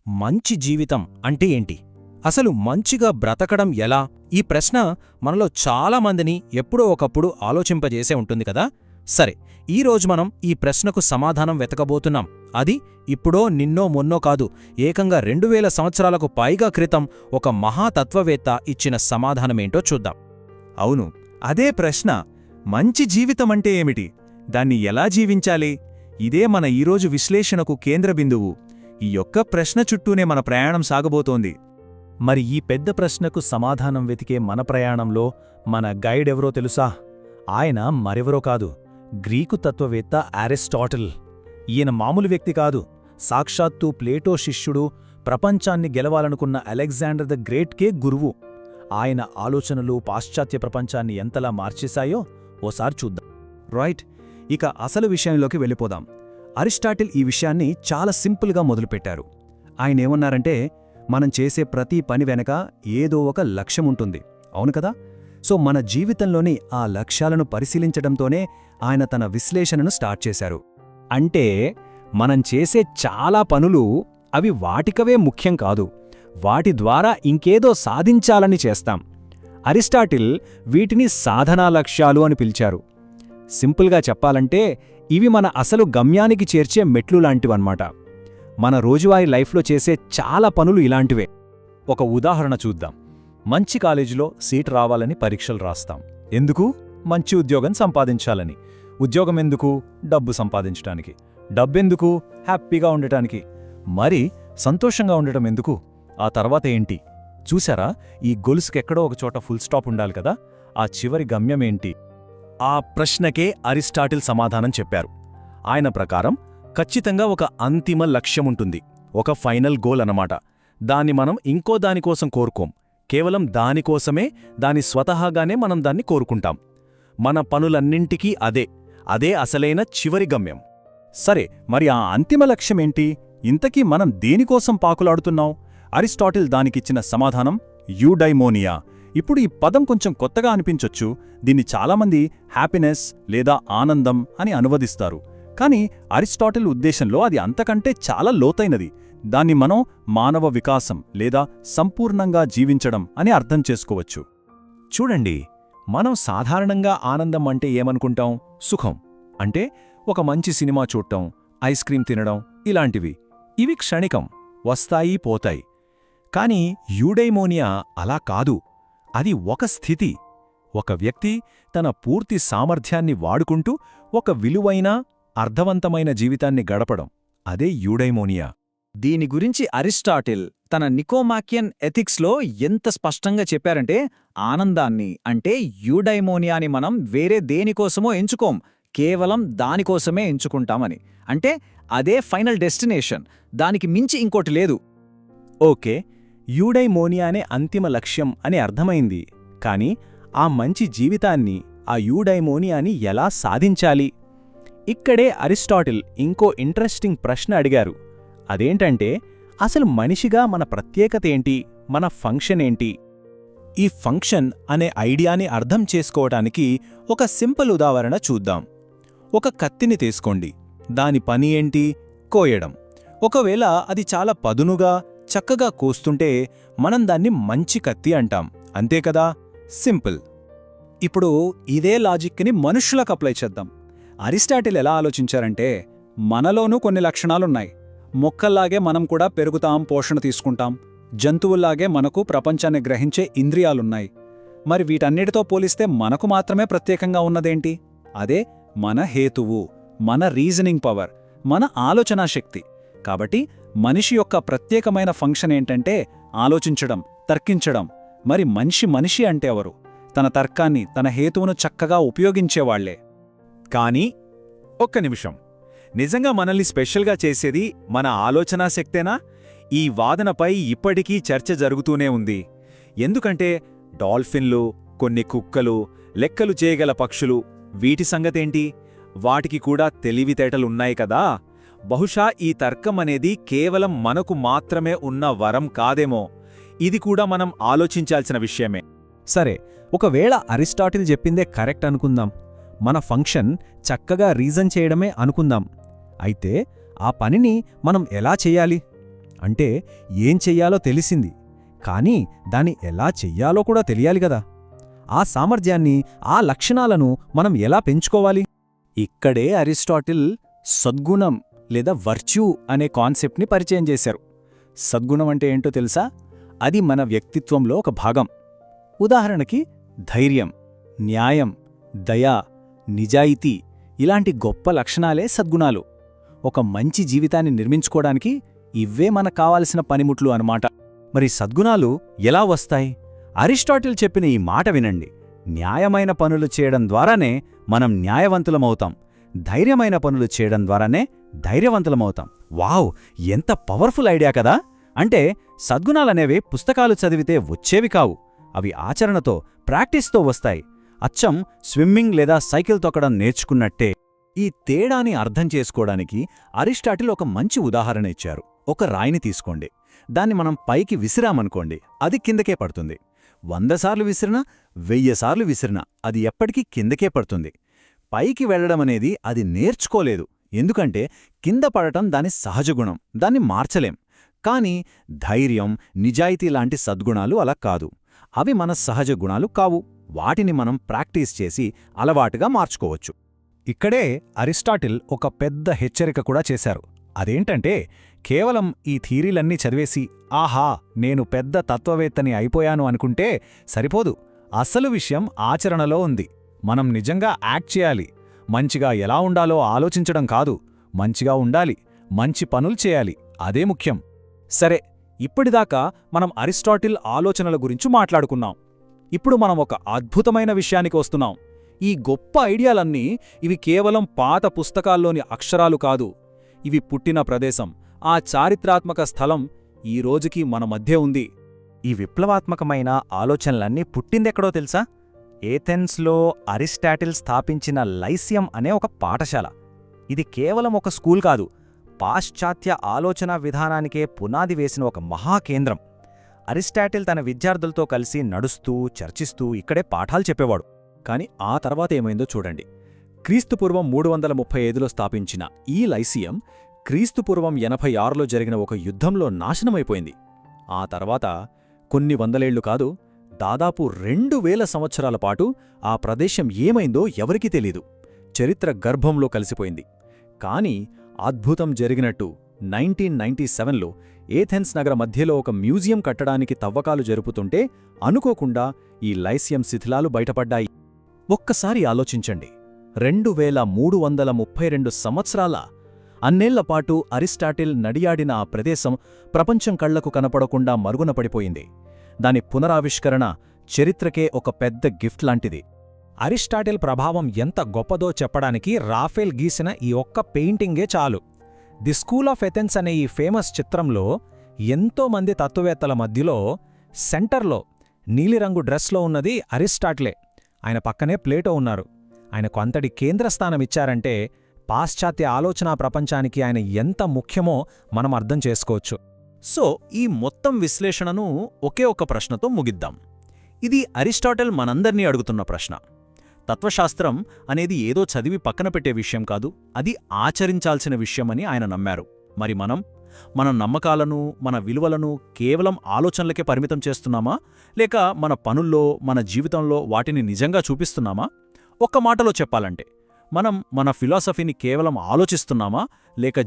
మంచి జీవితం అంటే ఏంటి? అసలు మంచిగా బ్రతకడం ఎలా? ఈ ప్రశ్న మనలో చాలామందిని ఎప్పుడో ఒకప్పుడు ఆలోచింపజేసే ఉంటుంది కదా. సరే, ఈరోజు మనం ఈ ప్రశ్నకు సమాధానం వెతకబోతున్నాం. అది ఇప్పుడో నిన్నో మొన్నో కాదు, ఏకంగా 2000 సంవత్సరాలకు పైగా క్రితం ఒక మహాతత్వవేత్త ఇచ్చిన సమాధానమేంటో చూద్దాం. అవును, అదే ప్రశ్న. మంచి జీవితమంటే ఏమిటి? దాన్ని ఎలా జీవించాలి? ఇదే మన ఈరోజు విశ్లేషణకు కేంద్రబిందువు. ఈ యొక్క ప్రశ్న చుట్టూనే మన ప్రయాణం సాగబోతోంది. మరి ఈ పెద్ద ప్రశ్నకు సమాధానం వెతికే మన ప్రయాణంలో మన గైడ్ ఎవరో తెలుసా? ఆయన మరెవరో కాదు, గ్రీకు తత్వవేత్త అరిస్టాటిల్. ఈయన మామూలు వ్యక్తి కాదు, సాక్షాత్తు ప్లేటో శిష్యుడు, ప్రపంచాన్ని గెలవాలనుకున్న అలెగ్జాండర్ ద గ్రేట్కే గురువు. ఆయన ఆలోచనలు పాశ్చాత్య ప్రపంచాన్ని ఎంతలా మార్చేశాయో ఓసారి చూద్దాం. రైట్, ఇక అసలు విషయంలోకి వెళ్ళిపోదాం. అరిస్టాటిల్ ఈ విషయాన్ని చాలా సింపుల్గా మొదలుపెట్టారు. ఆయనేమన్నారంటే, మనం చేసే ప్రతి పని వెనక ఏదో ఒక లక్ష్యముంటుంది, అవును కదా? సో మన జీవితంలోని ఆ లక్ష్యాలను పరిశీలించడంతోనే ఆయన తన విశ్లేషణను స్టార్ట్ చేశారు. అంటే మనం చేసే చాలా పనులు అవి వాటికవే ముఖ్యం కాదు, వాటి ద్వారా ఇంకేదో సాధించాలని చేస్తాం. అరిస్టాటిల్ వీటిని సాధనా లక్ష్యాలు అని పిలిచారు. సింపుల్గా చెప్పాలంటే ఇవి మన అసలు గమ్యానికి చేర్చే మెట్లు లాంటివన్నమాట. మన రోజువారీ లైఫ్లో చేసే చాలా పనులు ఇలాంటివే. ఒక ఉదాహరణ చూద్దాం. మంచి కాలేజీలో సీట్ రావాలని పరీక్షలు రాస్తాం. ఎందుకు? మంచి ఉద్యోగం సంపాదించాలని. ఉద్యోగం ఎందుకు? డబ్బు సంపాదించటానికి. డబ్బెందుకు? హ్యాపీగా ఉండటానికి. మరి సంతోషంగా ఉండటం ఎందుకు? ఆ తర్వాత ఏంటి? చూశారా, ఈ గొలుసుకెక్కడో ఒకచోట ఫుల్ స్టాప్ ఉండాలి కదా. ఆ చివరి గమ్యమేంటి? ఆ ప్రశ్నకే అరిస్టాటిల్ సమాధానం చెప్పారు. ఆయన ప్రకారం ఖచ్చితంగా ఒక అంతిమ లక్ష్యముంటుంది, ఒక ఫైనల్ గోల్ అన్నమాట. దాన్ని మనం ఇంకో దానికోసం కోరుకోం, కేవలం దానికోసమే, దాని స్వతహాగానే మనం దాన్ని కోరుకుంటాం. మన పనులన్నింటికీ అదే అసలైన చివరి గమ్యం. సరే, మరి ఆ అంతిమ లక్ష్యమేంటి? ఇంతకీ మనం దేనికోసం పాకులాడుతున్నాం? అరిస్టాటిల్ దానికిచ్చిన సమాధానం యూడైమోనియా. ఇప్పుడు ఈ పదం కొంచెం కొత్తగా అనిపించొచ్చు. దీన్ని చాలామంది హ్యాపీనెస్ లేదా ఆనందం అని అనువదిస్తారు. కానీ అరిస్టాటిల్ ఉద్దేశంలో అది అంతకంటే చాలా లోతైనది. దాన్ని మనం మానవ వికాసం లేదా సంపూర్ణంగా జీవించడం అని అర్థం చేసుకోవచ్చు. చూడండి, మనం సాధారణంగా ఆనందం అంటే ఏమనుకుంటాం? సుఖం అంటే ఒక మంచి సినిమా చూడటం, ఐస్ క్రీం తినడం, ఇలాంటివి. ఇవి క్షణికం, వస్తాయి పోతాయి. కాని యూడైమోనియా అలా కాదు. అది ఒక స్థితి. ఒక వ్యక్తి తన పూర్తి సామర్థ్యాన్ని వాడుకుంటూ ఒక విలువైన, అర్థవంతమైన జీవితాన్ని గడపడం, అదే యూడైమోనియా. దీని గురించి అరిస్టాటిల్ తన నికోమాకియన్ ఎథిక్స్లో ఎంత స్పష్టంగా చెప్పారంటే, ఆనందాన్ని అంటే యూడైమోనియాని మనం వేరే దేనికోసమో ఎంచుకోం, కేవలం దానికోసమే ఎంచుకుంటామని. అంటే అదే ఫైనల్ డెస్టినేషన్, దానికి మించి ఇంకోటి లేదు. ఓకే, యూడైమోనియానే అంతిమ లక్ష్యం అని అర్థమైంది. కాని ఆ మంచి జీవితాన్ని, ఆ యూడైమోనియాని ఎలా సాధించాలి? ఇక్కడే అరిస్టాటిల్ ఇంకో ఇంట్రెస్టింగ్ ప్రశ్న అడిగారు. అదేంటంటే, అసలు మనిషిగా మన ప్రత్యేకతేంటి, మన ఫంక్షన్ ఏంటి? ఈ ఫంక్షన్ అనే ఐడియాని అర్థం చేసుకోవటానికి ఒక సింపుల్ ఉదాహరణ చూద్దాం. ఒక కత్తిని తీసుకోండి. దాని పని ఏంటి? కోయడం. ఒకవేళ అది చాలా పదునుగా, చక్కగా కోస్తుంటే మనం దాన్ని మంచి కత్తి అంటాం, అంతే కదా? సింపుల్. ఇప్పుడు ఇదే లాజిక్ని మనుష్యులకు అప్లై చేద్దాం. అరిస్టాటిల్ ఎలా ఆలోచించారంటే, మనలోనూ కొన్ని లక్షణాలున్నాయి. మొక్కల్లాగే మనం కూడా పెరుగుతాం, పోషణ తీసుకుంటాం. జంతువుల్లాగే మనకు ప్రపంచాన్ని గ్రహించే ఇంద్రియాలున్నాయి. మరి వీటన్నిటితో పోలిస్తే మనకు మాత్రమే ప్రత్యేకంగా ఉన్నదేంటి? అదే మన హేతువు, మన రీజనింగ్ పవర్, మన ఆలోచనా శక్తి. కాబట్టి మనిషి యొక్క ప్రత్యేకమైన ఫంక్షన్ ఏంటంటే ఆలోచించడం, తర్కించడం. మరి మనిషి అంటే ఎవరు? తన తర్కాన్ని, తన హేతువును చక్కగా ఉపయోగించేవాళ్లే. కానీ ఒక్క నిమిషం, నిజంగా మనల్ని స్పెషల్గా చేసేది మన ఆలోచనా శక్తేనా? ఈ వాదనపై ఇప్పటికీ చర్చ జరుగుతూనే ఉంది. ఎందుకంటే డాల్ఫిన్లు, కొన్ని కుక్కలు, లెక్కలు చేయగల పక్షులు, వీటి సంగతేంటి? వాటికి కూడా తెలివితేటలున్నాయి కదా. బహుశా ఈ తర్కమనేది కేవలం మనకు మాత్రమే ఉన్న వరం కాదేమో. ఇది కూడా మనం ఆలోచించాల్సిన విషయమే. సరే, ఒకవేళ అరిస్టాటిల్ చెప్పిందే కరెక్ట్ అనుకుందాం. మన ఫంక్షన్ చక్కగా రీజన్ చేయడమే అనుకుందాం. అయితే ఆ పనిని మనం ఎలా చెయ్యాలి? అంటే ఏం చెయ్యాలో తెలిసింది, కానీ దాన్ని ఎలా చెయ్యాలో కూడా తెలియాలి గదా. ఆ సామర్థ్యాన్ని, ఆ లక్షణాలను మనం ఎలా పెంచుకోవాలి? ఇక్కడే అరిస్టాటిల్ సద్గుణం లేదా వర్చ్యూ అనే కాన్సెప్ట్ని పరిచయం చేశారు. సద్గుణం అంటే ఏంటో తెలుసా? అది మన వ్యక్తిత్వంలో ఒక భాగం. ఉదాహరణకి ధైర్యం, న్యాయం, దయ, నిజాయితీ ఇలాంటి గొప్ప లక్షణాలే సద్గుణాలు. ఒక మంచి జీవితాన్ని నిర్మించుకోవడానికి ఇవే మనకు కావాల్సిన పనిముట్లు అన్నమాట. మరి సద్గుణాలు ఎలా వస్తాయి? అరిస్టాటిల్ చెప్పిన ఈ మాట వినండి. న్యాయమైన పనులు చేయడం ద్వారానే మనం న్యాయవంతులమవుతాం. ధైర్యమైన పనులు చేయడం ద్వారానే ధైర్యవంతులమవుతాం. వావ్, ఎంత పవర్ఫుల్ ఐడియా కదా! అంటే సద్గుణాలనేవి పుస్తకాలు చదివితే వచ్చేవి కావు. అవి ఆచరణతో, ప్రాక్టీస్తో వస్తాయి. అచ్చం స్విమ్మింగ్ లేదా సైకిల్ తొక్కడం నేర్చుకున్నట్టే. ఈ తేడాని అర్థం చేసుకోవడానికి అరిస్టాటిల్ ఒక మంచి ఉదాహరణ ఇచ్చారు. ఒక రాయిని తీసుకోండి. దాన్ని మనం పైకి విసిరామనుకోండి, అది కిందకే పడుతుంది. 100 సార్లు విసిరినా, 1000 సార్లు విసిరినా అది ఎప్పటికీ కిందకే పడుతుంది. పైకి వెళ్లడమనేది అది నేర్చుకోలేదు. ఎందుకంటే కింద పడటం దాని సహజగుణం, దాన్ని మార్చలేం. కానీ ధైర్యం, నిజాయితీ లాంటి సద్గుణాలు అలా కాదు. అవి మన సహజ గుణాలు కావు. వాటిని మనం ప్రాక్టీస్ చేసి అలవాటుగా మార్చుకోవచ్చు. ఇక్కడే అరిస్టాటిల్ ఒక పెద్ద హెచ్చరిక కూడా చేశారు. అదేంటంటే, కేవలం ఈ థీరీలన్నీ చదివేసి ఆహా నేను పెద్ద తత్వవేత్తని అయిపోయాను అనుకుంటే సరిపోదు. అసలు విషయం ఆచరణలో ఉంది. మనం నిజంగా యాక్ట్ చేయాలి. మంచిగా ఎలా ఉండాలో ఆలోచించడం కాదు, మంచిగా ఉండాలి, మంచి పనులు చేయాలి. అదే ముఖ్యం. సరే, ఇప్పటిదాకా మనం అరిస్టాటిల్ ఆలోచనల గురించి మాట్లాడుకున్నాం. ఇప్పుడు మనం ఒక అద్భుతమైన విషయానికి వస్తున్నాం. ఈ గొప్ప ఐడియాలన్నీ ఇవి కేవలం పాత పుస్తకాల్లోని అక్షరాలు కాదు. ఇవి పుట్టిన ప్రదేశం, ఆ చారిత్రాత్మక స్థలం ఈ రోజుకి మన మధ్య ఉంది. ఈ విప్లవాత్మకమైన ఆలోచనలన్నీ పుట్టిందెక్కడో తెలుసా? ఏథెన్స్లో అరిస్టాటిల్ స్థాపించిన లైసియం అనే ఒక పాఠశాల. ఇది కేవలం ఒక స్కూల్ కాదు, పాశ్చాత్య ఆలోచనా విధానానికే పునాది వేసిన ఒక మహాకేంద్రం. అరిస్టాటిల్ తన విద్యార్థులతో కలిసి నడుస్తూ, చర్చిస్తూ ఇక్కడే పాఠాలు చెప్పేవాడు. కాని ఆ తర్వాత ఏమైందో చూడండి. క్రీస్తుపూర్వం 335లో స్థాపించిన ఈ లైసియం క్రీస్తుపూర్వం 86లో జరిగిన ఒక యుద్ధంలో నాశనమైపోయింది. ఆ తర్వాత కొన్ని వందలేళ్లు కాదు, దాదాపు 2000 సంవత్సరాల పాటు ఆ ప్రదేశం ఏమైందో ఎవరికీ తెలీదు. చరిత్ర గర్భంలో కలిసిపోయింది. కాని అద్భుతం జరిగినట్టు 1997లో ఏథెన్స్ నగర మధ్యలో ఒక మ్యూజియం కట్టడానికి తవ్వకాలు జరుపుతుంటే అనుకోకుండా ఈ లైసియం శిథిలాలు బయటపడ్డాయి. ఒక్కసారి ఆలోచించండి, 2332 సంవత్సరాల అన్నేళ్లపాటు అరిస్టాటిల్ నడియాడిన ఆ ప్రదేశం ప్రపంచం కళ్లకు కనపడకుండా మరుగున పడిపోయింది. దాని పునరావిష్కరణ చరిత్రకే ఒక పెద్ద గిఫ్ట్ లాంటిది. అరిస్టాటిల్ ప్రభావం ఎంత గొప్పదో చెప్పడానికి రాఫేల్ గీసిన ఈ ఒక్క పెయింటింగే చాలు. ది స్కూల్ ఆఫ్ ఎథెన్స్ అనే ఈ ఫేమస్ చిత్రంలో ఎంతోమంది తత్వవేత్తల మధ్యలో సెంటర్లో నీలిరంగు డ్రెస్లో ఉన్నది అరిస్టాటిలే. ఆయన పక్కనే ప్లేటో ఉన్నారు. ఆయనకు అంతటి కేంద్రస్థానమిచ్చారంటే పాశ్చాత్య ఆలోచనా ప్రపంచానికి ఆయన ఎంత ముఖ్యమో మనం అర్థం చేసుకోవచ్చు. సో ఈ మొత్తం విశ్లేషణను ఒకే ఒక ప్రశ్నతో ముగిద్దాం. ఇది అరిస్టాటిల్ మనందర్నీ అడుగుతున్న ప్రశ్న. తత్వశాస్త్రం అనేది ఏదో చదివి పక్కన పెట్టే విషయం కాదు, అది ఆచరించాల్సిన విషయమని ఆయన నమ్మారు. మరి మన నమ్మకాలను, మన విలువలను కేవలం ఆలోచనలకే పరిమితం చేస్తున్నామా, లేక మన పనుల్లో, మన జీవితంలో వాటిని నిజంగా చూపిస్తున్నామా? ఒక్క మాటలో చెప్పాలంటే, మనం మన ఫిలాసఫీని కేవలం ఆలోచిస్తున్నామా, లేక